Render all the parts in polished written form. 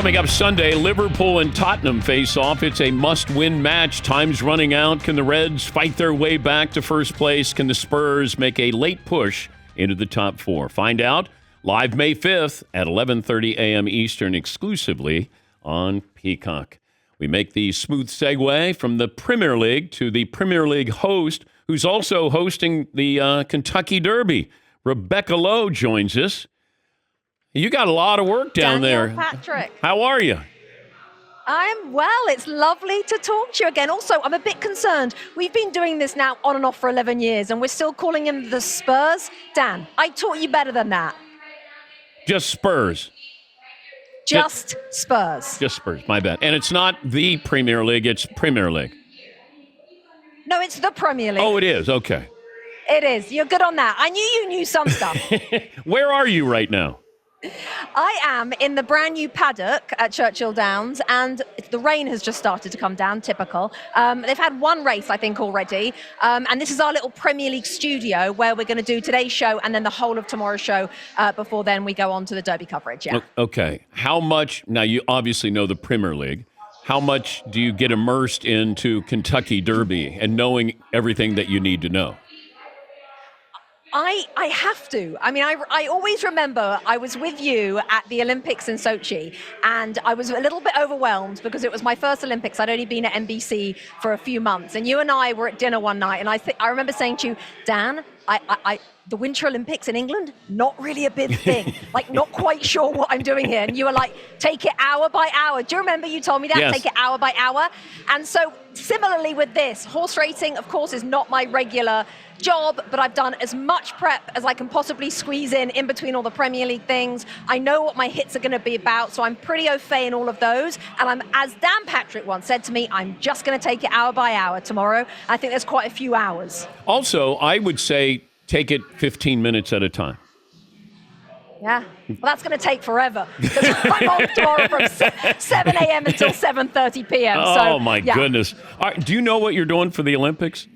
Coming up Sunday, Liverpool and Tottenham face off. It's a must-win match. Time's running out. Can the Reds fight their way back to first place? Can the Spurs make a late push into the top four? Find out live May 5th at 11:30 a.m. Eastern exclusively on Peacock. We make the smooth segue from the Premier League to the Premier League host, who's also hosting the Kentucky Derby. Rebecca Lowe joins us. You got a lot of work down there. Patrick. How are you? I'm well. It's lovely to talk to you again. Also, I'm a bit concerned. We've been doing this now on and off for 11 years, and we're still calling them the Spurs. Dan, I taught you better than that. Just Spurs. Just Spurs. Just Spurs, my bad. And it's not the Premier League, it's Premier League. No, it's the Premier League. Oh, it is. Okay. It is. You're good on that. I knew you knew some stuff. Where are you right now? I am in the brand new paddock at Churchill Downs, and the rain has just started to come down, typical. They've had one race, I think, already, and this is our little Premier League studio where we're going to do today's show and then the whole of tomorrow's show before then we go on to the Derby coverage, yeah. Okay. How much, now you obviously know the Premier League, how much do you get immersed into Kentucky Derby and knowing everything that you need to know? I have to. I mean, I always remember I was with you at the Olympics in Sochi, and I was a little bit overwhelmed because it was my first Olympics. I'd only been at NBC for a few months, and you and I were at dinner one night, and I remember saying to you, Dan, the Winter Olympics in England, not really a big thing. Like, not quite sure what I'm doing here. And you were like, take it hour by hour. Do you remember you told me that? Yes. Take it hour by hour. And so similarly with this, horse racing, of course, is not my regular job, but I've done as much prep as I can possibly squeeze in between all the Premier League things. I know what my hits are going to be about, so I'm pretty au fait in all of those. And I'm, as Dan Patrick once said to me, I'm just going to take it hour by hour tomorrow. I think there's quite a few hours. Also, I would say take it 15 minutes at a time. Yeah, well, that's going to take forever because I'm off tomorrow from 7 a.m. until 7:30 p.m. Oh, my goodness. All right, do you know what you're doing for the Olympics?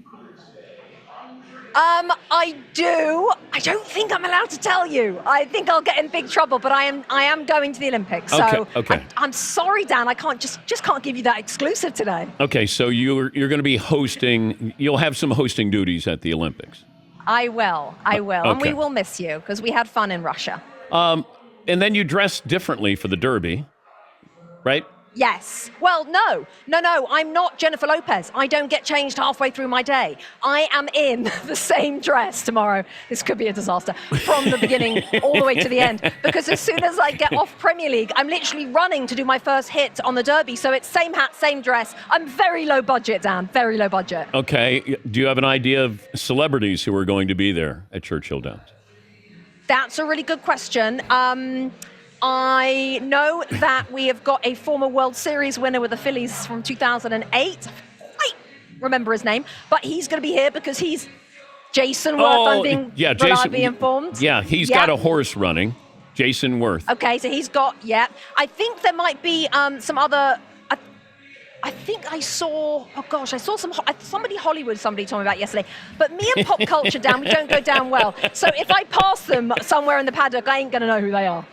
I do. I don't think I'm allowed to tell you. I think I'll get in big trouble, but I am going to the Olympics. So Okay. I'm sorry, Dan. I can't just can't give you that exclusive today. Okay, so you're going to be hosting. You'll have some hosting duties at the Olympics. I will. Okay. And we will miss you because we had fun in Russia. And then you dress differently for the Derby, right? Yes. Well, no. I'm not Jennifer Lopez. I don't get changed halfway through my day. I am in the same dress tomorrow. This could be a disaster from the beginning all the way to the end. Because as soon as I get off Premier League, I'm literally running to do my first hit on the Derby. So it's same hat, same dress. I'm very low budget, Dan. Very low budget. Okay. Do you have an idea of celebrities who are going to be there at Churchill Downs? That's a really good question. I know that we have got a former World Series winner with the Phillies from 2008. I quite remember his name, but he's going to be here because he's Jason Worth. I'm being reliably informed. Yeah, he's got a horse running, Jason Worth. Okay, so he's got, I think there might be some other, I think I saw somebody Hollywood somebody told me about yesterday. But me and pop culture, Dan, we don't go down well. So if I pass them somewhere in the paddock, I ain't going to know who they are.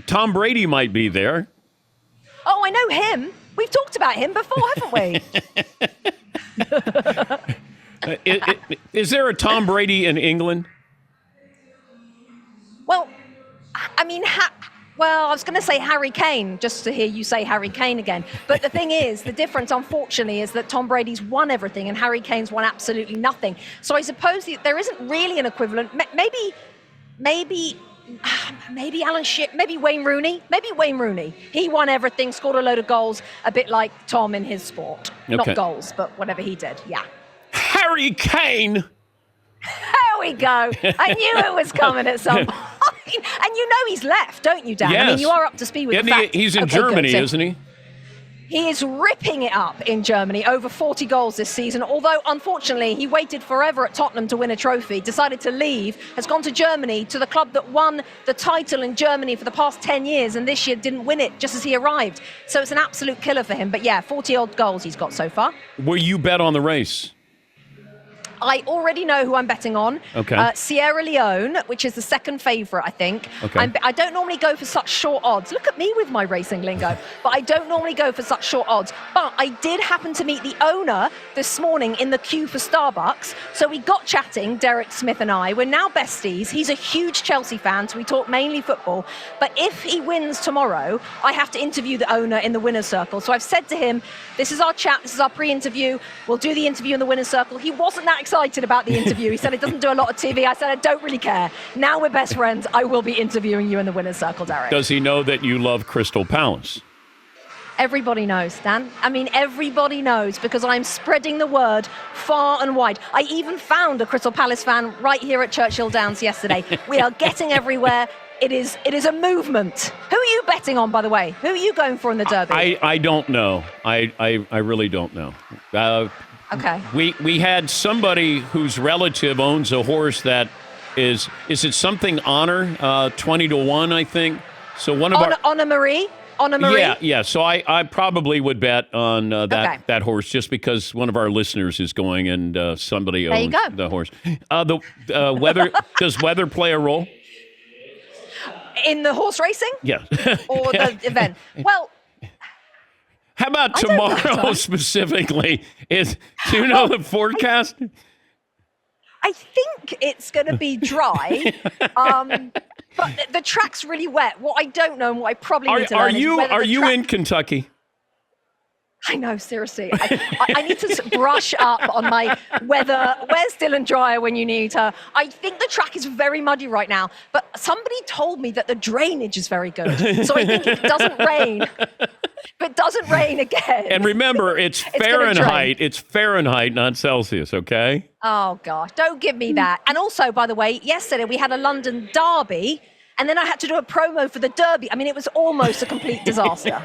Tom Brady might be there. Oh, I know him. We've talked about him before, haven't we? Is there a Tom Brady in England? Well, I mean, I was going to say Harry Kane, just to hear you say Harry Kane again. But the thing is, the difference, unfortunately, is that Tom Brady's won everything and Harry Kane's won absolutely nothing. So I suppose there isn't really an equivalent. Maybe Alan Shearer, maybe Wayne Rooney. He won everything, scored a load of goals, a bit like Tom in his sport. Okay. Not goals, but whatever he did, yeah. Harry Kane! There we go. I knew it was coming at some point. And you know he's left, don't you, Dan? Yes. I mean, you are up to speed with the facts. He's in Germany, isn't he? He is ripping it up in Germany, over 40 goals this season, although, unfortunately, he waited forever at Tottenham to win a trophy, decided to leave, has gone to Germany, to the club that won the title in Germany for the past 10 years, and this year didn't win it just as he arrived. So it's an absolute killer for him. But yeah, 40-odd goals he's got so far. Will you bet on the race? I already know who I'm betting on. Okay. Sierra Leone, which is the second favourite, I think. Okay. I don't normally go for such short odds. Look at me with my racing lingo. But I don't normally go for such short odds. But I did happen to meet the owner this morning in the queue for Starbucks. So we got chatting, Derek Smith and I. We're now besties. He's a huge Chelsea fan, so we talk mainly football. But if he wins tomorrow, I have to interview the owner in the winner's circle. So I've said to him, this is our chat, this is our pre-interview. We'll do the interview in the winner's circle. He wasn't that excited about the interview. He said it doesn't do a lot of TV. I said, I don't really care. Now we're best friends. I will be interviewing you in the winner's circle, Derek. Does he know that you love Crystal Palace? Everybody knows, Dan. I mean, everybody knows because I'm spreading the word far and wide. I even found a Crystal Palace fan right here at Churchill Downs yesterday. We are getting everywhere. It is a movement. Who are you betting on, by the way? Who are you going for in the Derby? I don't know. I really don't know. Okay. We had somebody whose relative owns a horse that is it something Honor 20-1, I think. So one of Honor Marie. Yeah. So I probably would bet on that horse just because one of our listeners is going and somebody owns the horse. The weather does weather play a role in the horse racing? Yeah. Or the event? Well. How about tomorrow specifically? Do you know the forecast? I think it's going to be dry, but the track's really wet. What I don't know and what I probably need to learn is whether Are you in Kentucky? I know, seriously. I need to brush up on my weather. Where's Dylan Dreyer when you need her? I think the track is very muddy right now, but somebody told me that the drainage is very good. So I think if it doesn't rain, again. And remember, it's Fahrenheit. It's Fahrenheit, not Celsius, okay? Oh, gosh. Don't give me that. And also, by the way, yesterday we had a London Derby, and then I had to do a promo for the Derby. I mean, it was almost a complete disaster.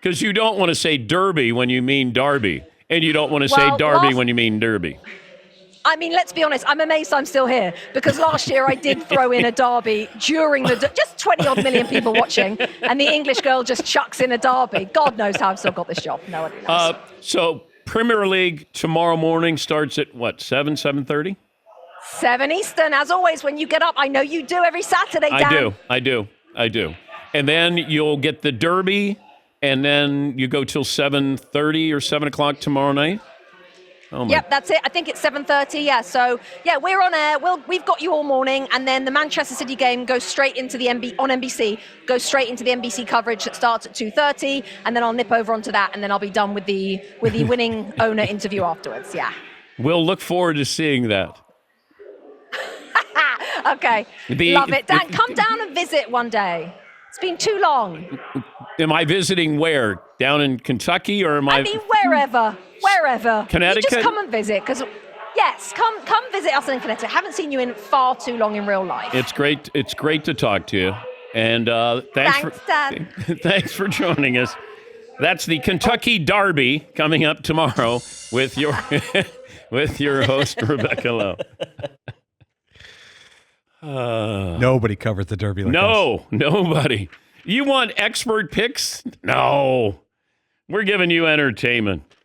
Because you don't want to say Derby when you mean Derby, and you don't want to say Derby when you mean Derby. I mean, let's be honest, I'm amazed I'm still here, because last year I did throw in a Derby during just 20-odd million people watching, and the English girl just chucks in a Derby. God knows how I've still got this job. Nobody knows. So Premier League tomorrow morning starts at, 7:30? 7 Eastern. As always, when you get up, I know you do every Saturday, Dan. I do. And then you'll get the Derby, and then you go till 7:30 or 7 o'clock tomorrow night? Yep, that's it. I think it's 7:30. Yeah. So we're on air. We've got you all morning, and then the Manchester City game goes straight into the on NBC. Goes straight into the NBC coverage that starts at 2:30, and then I'll nip over onto that, and then I'll be done with the winning owner interview afterwards. Yeah. We'll look forward to seeing that. Okay. Love it, Dan. Come down and visit one day. It's been too long. Am I visiting where? Down in Kentucky, or am I? I mean, wherever. Connecticut? You just come and visit, because yes, come visit us in Connecticut. Haven't seen you in far too long in real life. It's great to talk to you, and thanks, Dan. Thanks for joining us. That's the Kentucky Derby coming up tomorrow with your host Rebecca Lowe. Nobody covers the Derby like this. Nobody. You want expert picks? No. We're giving you entertainment.